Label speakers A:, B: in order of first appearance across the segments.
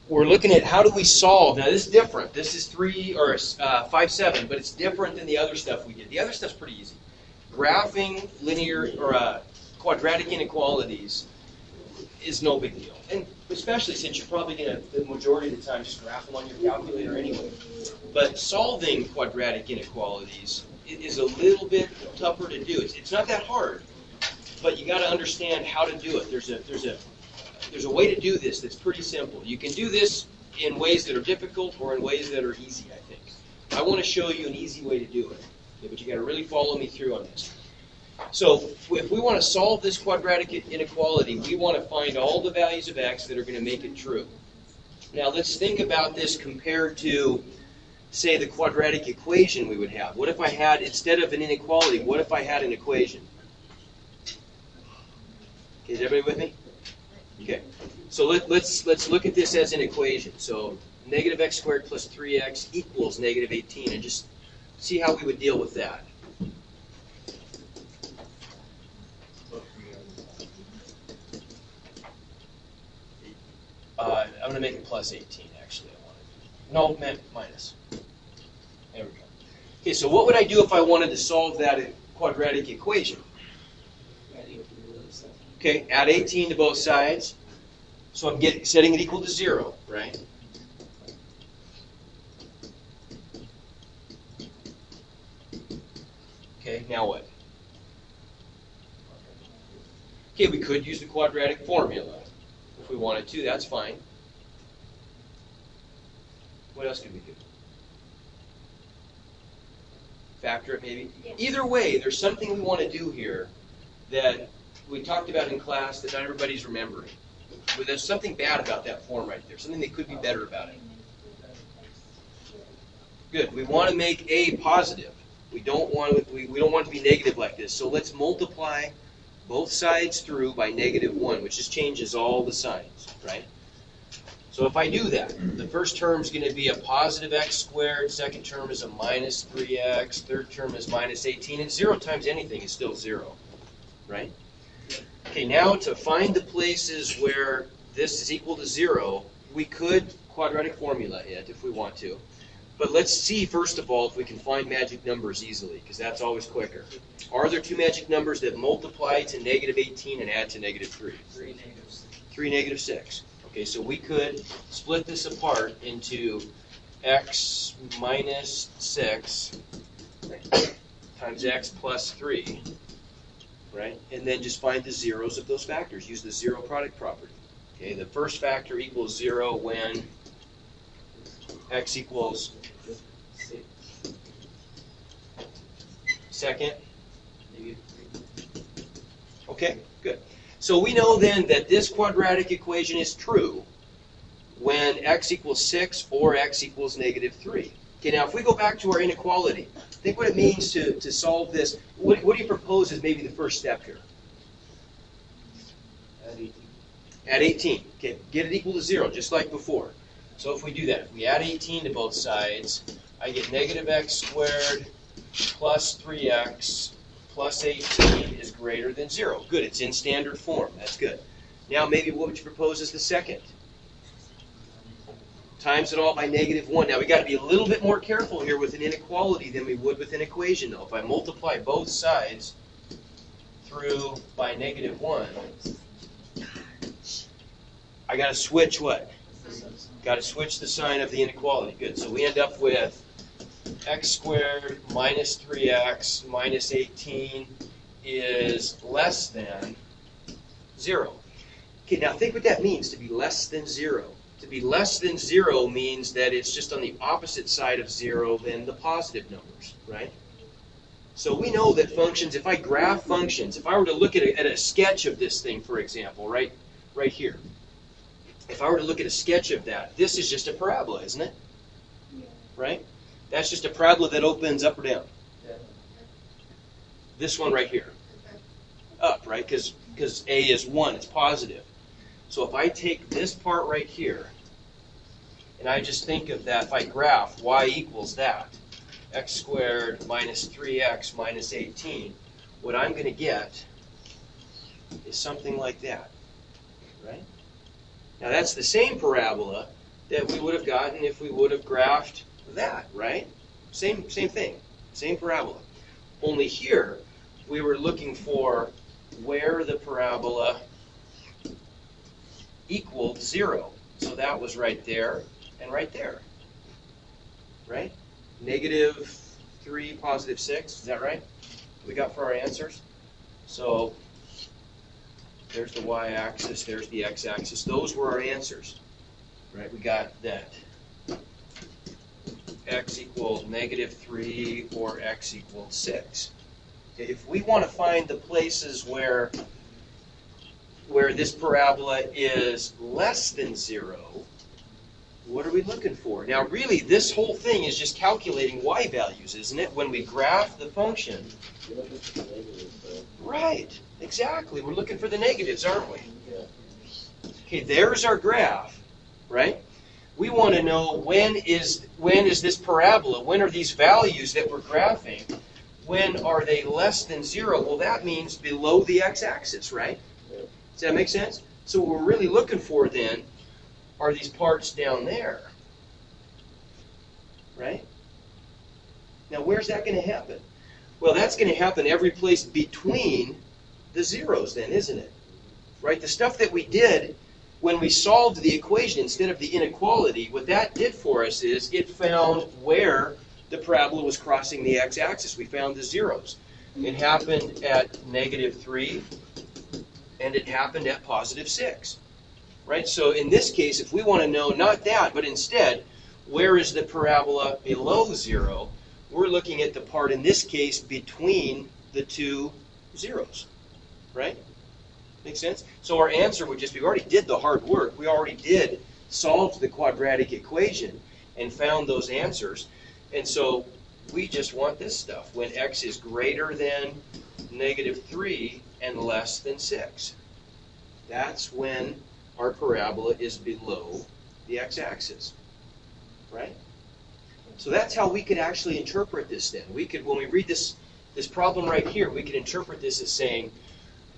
A: We're looking at how do we solve. Now this is different. This is 5-7, but it's different than the other stuff we did. The other stuff's pretty easy. Graphing linear or quadratic inequalities is no big deal, and especially since you're probably going to, the majority of the time, just graph them on your calculator anyway. But solving quadratic inequalities is a little bit tougher to do. It's not that hard, but you got to understand how to do it. There's a way to do this that's pretty simple. You can do this in ways that are difficult or in ways that are easy, I think. I want to show you an easy way to do it, okay, but you got to really follow me through on this. So if we want to solve this quadratic inequality, we want to find all the values of x that are going to make it true. Now let's think about this compared to, say, the quadratic equation we would have. What if I had, instead of an inequality, what if I had an equation? Okay, is everybody with me? Okay, so let's look at this as an equation. So negative x squared plus 3x equals negative 18, and just see how we would deal with that. I'm going to make it plus 18, actually. No, minus. There we go. Okay, so what would I do if I wanted to solve that quadratic equation? Okay, add 18 to both sides. So I'm setting it equal to 0, right? Okay, now what? Okay, we could use the quadratic formula if we wanted to. That's fine. What else could we do? Factor it, maybe? Yes. Either way, there's something we want to do here that we talked about in class that not everybody's remembering. But there's something bad about that form right there, something that could be better about it. Good. We want to make a positive. We don't want it to be negative like this. So let's multiply both sides through by -1, which just changes all the signs, right? So if I do that, the first term is going to be a positive x squared, second term is a minus 3x, third term is minus 18, and 0 times anything is still 0, right? Okay, now to find the places where this is equal to 0, we could quadratic formula it if we want to. But let's see, first of all, if we can find magic numbers easily, because that's always quicker. Are there two magic numbers that multiply to negative 18 and add to negative 3?
B: 3 negative 6.
A: 3 negative 6. Okay, so we could split this apart into x minus 6 times x plus 3, right? And then just find the zeros of those factors. Use the zero product property. Okay, the first factor equals 0 when x equals 6. Second? Okay, good. So we know then that this quadratic equation is true when x equals 6 or x equals -3. Okay, now if we go back to our inequality, think what it means to solve this. What do you propose is maybe the first step here?
B: Add 18.
A: Add 18. Okay, get it equal to 0, just like before. So if we do that, if we add 18 to both sides, I get negative x squared plus 3x plus 18 is greater than 0. Good, it's in standard form. That's good. Now maybe what would you propose as the second? Times it all by -1. Now we got to be a little bit more careful here with an inequality than we would with an equation, though. If I multiply both sides through by -1, I got to switch what? Got to switch the sign of the inequality. Good. So we end up with x squared minus 3x minus 18 is less than 0. Okay, now think what that means, to be less than 0. To be less than 0 means that it's just on the opposite side of 0 than the positive numbers, right? So we know that functions, if I graph functions, if I were to look at a sketch of this thing, for example, right here. If I were to look at a sketch of that, this is just a parabola, isn't it? Yeah. Right? That's just a parabola that opens up or down. Yeah. This one right here. Up, right? Because A is 1, it's positive. So if I take this part right here, and I just think of that, if I graph y equals that, x squared minus 3x minus 18, what I'm going to get is something like that, right? Now that's the same parabola that we would have gotten if we would have graphed that, right? Same thing, same parabola. Only here, we were looking for where the parabola equaled 0. So that was right there and right there, right? -3, +6, is that right? We got for our answers? So there's the y-axis, there's the x-axis. Those were our answers, right? We got that x equaled -3 or x equaled 6. Okay, if we want to find the places where this parabola is less than 0, what are we looking for? Now, really, this whole thing is just calculating y values, isn't it? When we graph the function. Right, exactly. We're looking for the negatives, aren't we? Okay, there's our graph, right? We want to know when is this parabola, when are these values that we're graphing, when are they less than 0? Well, that means below the x-axis, right? Does that make sense? So what we're really looking for then are these parts down there, right? Now, where's that going to happen? Well, that's going to happen every place between the zeros then, isn't it? Right? The stuff that we did when we solved the equation instead of the inequality, what that did for us is it found where the parabola was crossing the x-axis. We found the zeros. It happened at -3, and it happened at +6. Right? So in this case, if we want to know not that, but instead, where is the parabola below 0, we're looking at the part, in this case, between the two zeros. Right? Make sense? So our answer would just be, we already did the hard work. We already did solve the quadratic equation and found those answers. And so we just want this stuff, when x is greater than -3 and less than 6. That's when our parabola is below the x-axis, right? So that's how we could actually interpret this then. We could, when we read this problem right here, we could interpret this as saying,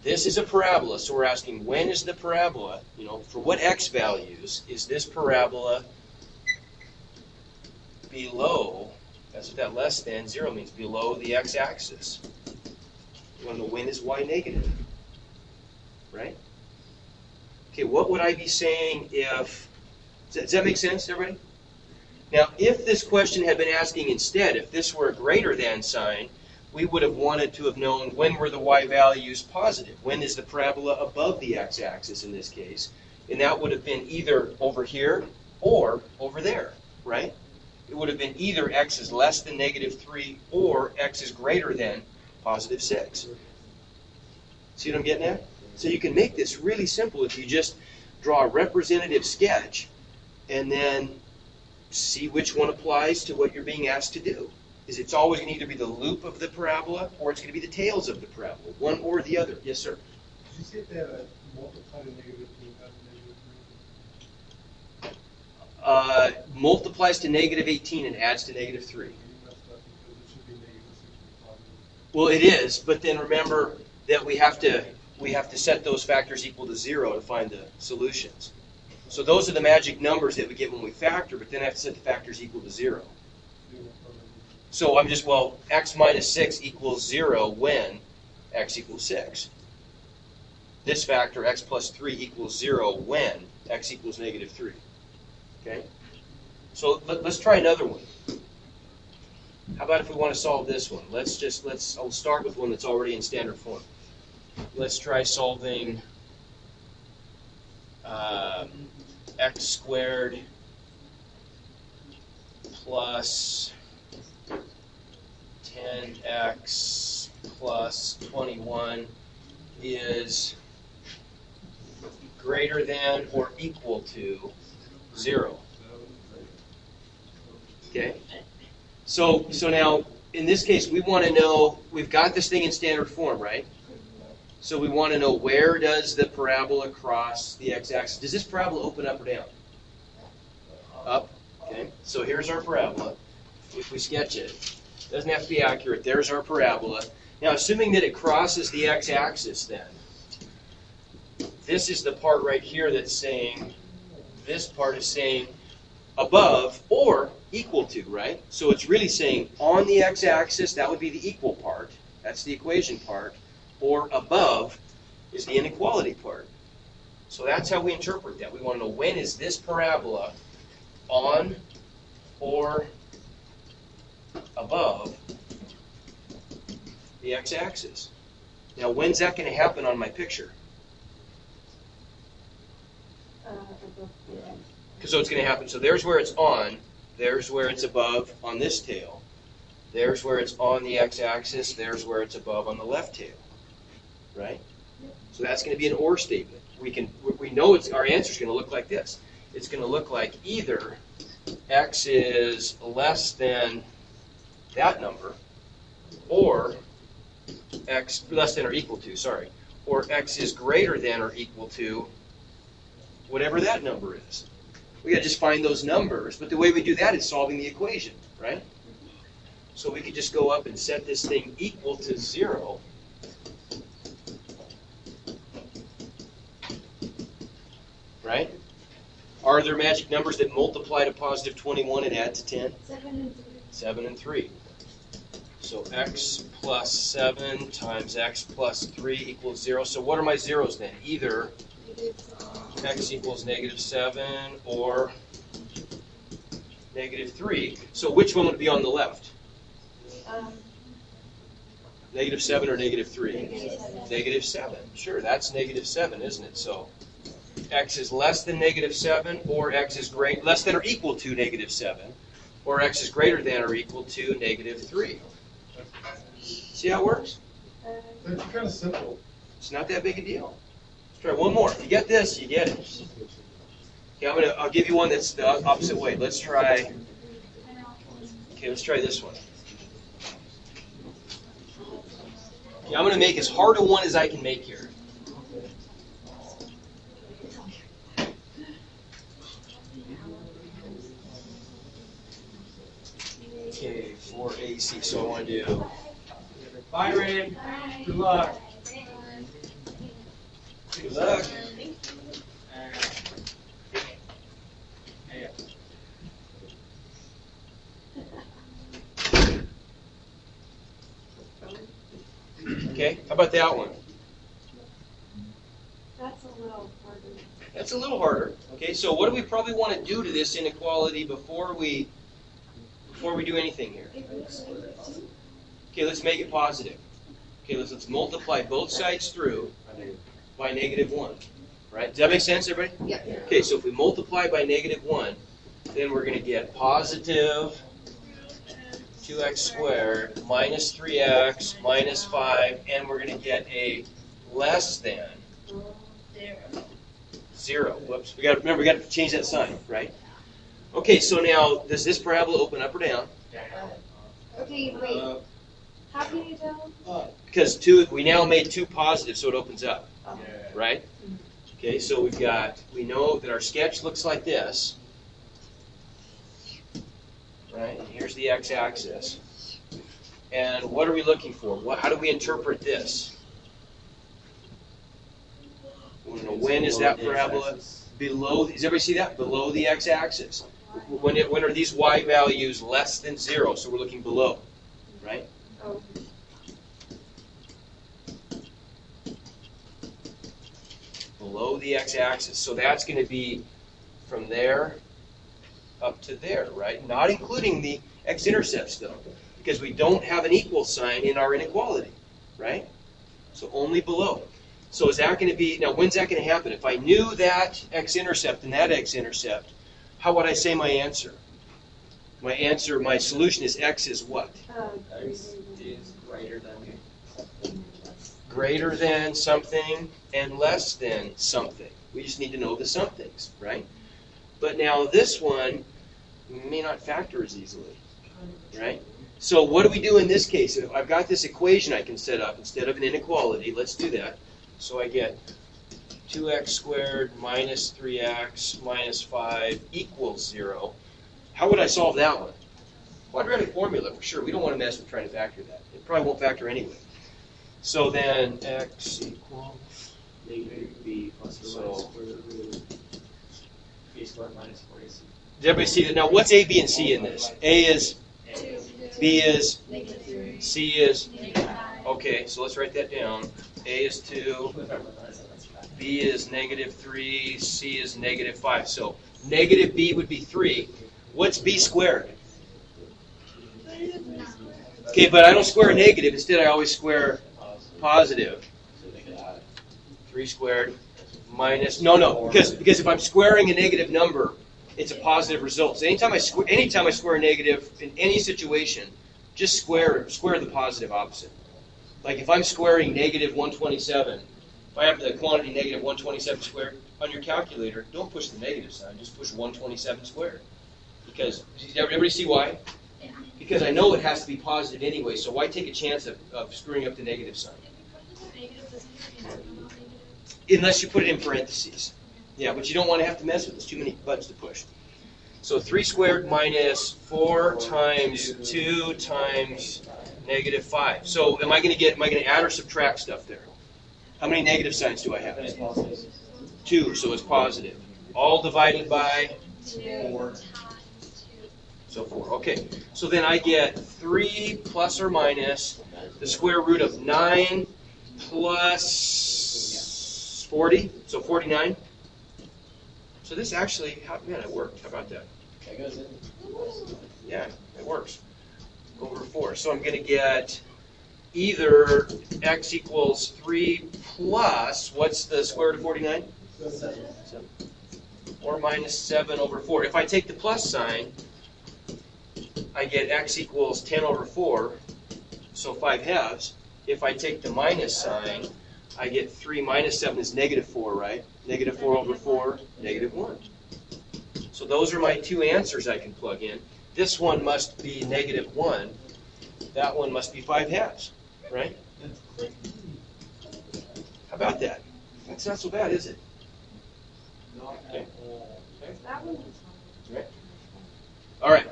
A: this is a parabola, so we're asking, when is the parabola, for what x values is this parabola below, that's what that less than 0 means, below the x-axis. You want to know when is y negative, right? Okay, what would I be saying if, does that make sense, everybody? Now, if this question had been asking instead, if this were a greater than sign, we would have wanted to have known when were the y values positive. When is the parabola above the x-axis in this case? And that would have been either over here or over there, right? It would have been either x is less than -3 or x is greater than +6. See what I'm getting at? So you can make this really simple if you just draw a representative sketch and then see which one applies to what you're being asked to do. It's always going to either be the loop of the parabola or it's going to be the tails of the parabola, one or the other. Yes, sir?
B: Did you say that multiply to -3 and -3?
A: Multiplies to -18 and adds to -3. Well, it is, but then remember that we have to set those factors equal to 0 to find the solutions. So those are the magic numbers that we get when we factor, but then I have to set the factors equal to 0. So I'm just, x minus 6 equals 0 when x equals 6. This factor, x plus 3, equals 0 when x equals -3. Okay? So let's try another one. How about if we want to solve this one? I'll start with one that's already in standard form. Let's try solving x squared plus 10x plus 21 is greater than or equal to 0. Okay? So now, in this case, we want to know, we've got this thing in standard form, right? So we want to know, where does the parabola cross the x-axis? Does this parabola open up or down? Up. Okay. So here's our parabola. If we sketch it, doesn't have to be accurate. There's our parabola. Now, assuming that it crosses the x-axis then, this is the part right here that's saying this part is saying above or equal to, right? So it's really saying on the x-axis, that would be the equal part. That's the equation part. Or above is the inequality part. So that's how we interpret that. We want to know when is this parabola on or above the x-axis. Now, when's that going to happen on my picture? So it's going to happen. So there's where it's on. There's where it's above on this tail. There's where it's on the x-axis. There's where it's above on the left tail. Right? So that's going to be an or statement. We know our answer is going to look like this. It's going to look like either x is less than that number, or x less than or equal to, sorry, or x is greater than or equal to whatever that number is. We got to just find those numbers, but the way we do that is solving the equation, right? So we could just go up and set this thing equal to 0. Right? Are there magic numbers that multiply to positive 21 and add to 10?
C: 7 and 3.
A: 7 and 3. So x plus 7 times x plus 3 equals 0. So what are my zeros then? Either x equals -7 or -3. So which one would be on the left? -7 or -3? -7. Sure, that's -7, isn't it? So x is less than -7, or x is less than or equal to -7, or x is greater than or equal to -3. See how it works?
B: It's kind of simple.
A: It's not that big a deal. Let's try one more. If you get this, you get it. Okay, I'll give you one that's the opposite way. Let's try. Okay, let's try this one. Okay, I'm going to make as hard a one as I can make here. Okay, for AC. So I want to do.
B: Bye, Ray. Good luck.
A: Good luck. Okay, how about that one?
C: That's a little harder.
A: That's a little harder. Okay, so what do we probably want to do to this inequality before we do anything here? Okay, let's make it positive. Okay, let's multiply both sides through by -1. Right? Does that make sense, everybody?
C: Yeah.
A: Okay, so if we multiply by -1, then we're going to get positive 2x squared minus 3x minus 5, and we're going to get a less than 0. Whoops. We got to change that sign, right? Okay, so now does this parabola open up or down?
C: Okay, wait. How can you tell?
A: Because we now made 2 positive, so it opens up, right? Okay, so we know that our sketch looks like this, right? And here's the x-axis. And what are we looking for? How do we interpret this? When is that parabola below? Does everybody see that? Below the x-axis. When are these y values less than 0? So we're looking below, right?
C: Oh.
A: Below the x-axis. So that's going to be from there up to there, right? Not including the x-intercepts, though, because we don't have an equal sign in our inequality, right? So only below. So is that going to be, now when's that going to happen? If I knew that x-intercept and that x-intercept, how would I say my answer? My solution is x is what?
D: X is greater than
A: Greater than something and less than something. We just need to know the somethings, right? But now this one may not factor as easily, right? So what do we do in this case? If I've got this equation I can set up instead of an inequality, let's do that. So I get 2x squared minus 3x minus 5 equals 0. How would I solve that one? Quadratic formula, for sure. We don't want to mess with trying to factor that. It probably won't factor anyway. So then x equals
D: -b plus or minus square root. B squared minus 4AC.
A: Did everybody see that? Now, what's A, B, and C in this? A is, B is, C is. Okay, so let's write that down. A is 2, B is -3, C is -5. So negative B would be 3. What's B squared? Okay, but I don't square a negative. Instead, I always square positive. 3 squared minus, no, because if I'm squaring a negative number, it's a positive result. So anytime I square a negative in any situation, just square the positive opposite. Like if I'm squaring -127, if I have the quantity -127 squared on your calculator, don't push the negative sign, just push 127 squared. Because, did everybody see why? Because I know it has to be positive anyway, so why take a chance of screwing up the negative sign? Unless you put it in parentheses. Yeah, but you don't want to have to mess with it. There's too many buttons to push. So 3 squared minus 4 times 2 times -5. So am I going to add or subtract stuff there? How many negative signs do I have? 2, so it's positive. All divided by 4. So 4. Okay. So then I get 3 plus or minus the square root of 9 plus 40. So 49. So this actually, man, it worked. How about that? Yeah, it works. Over 4. So I'm going to get either x equals 3 plus, what's the square root of 49? 7. Or minus 7 over 4. If I take the plus sign, I get x equals 10 over 4, so 5 halves. If I take the minus sign, I get 3 minus 7 is -4, right? -4 over 4, -1. So those are my 2 answers I can plug in. This one must be -1. That one must be 5 halves, right? How about that? That's not so bad, is it? Okay. Right. All right.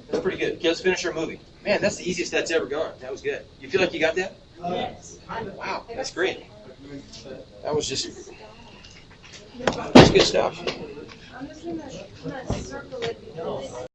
A: That's pretty good. Okay, let's finish our movie. Man, that's the easiest that's ever gone. That was good. You feel like you got that?
B: Yes.
A: Wow, that's great. That was just, that's good stuff.
C: I'm just gonna circle it because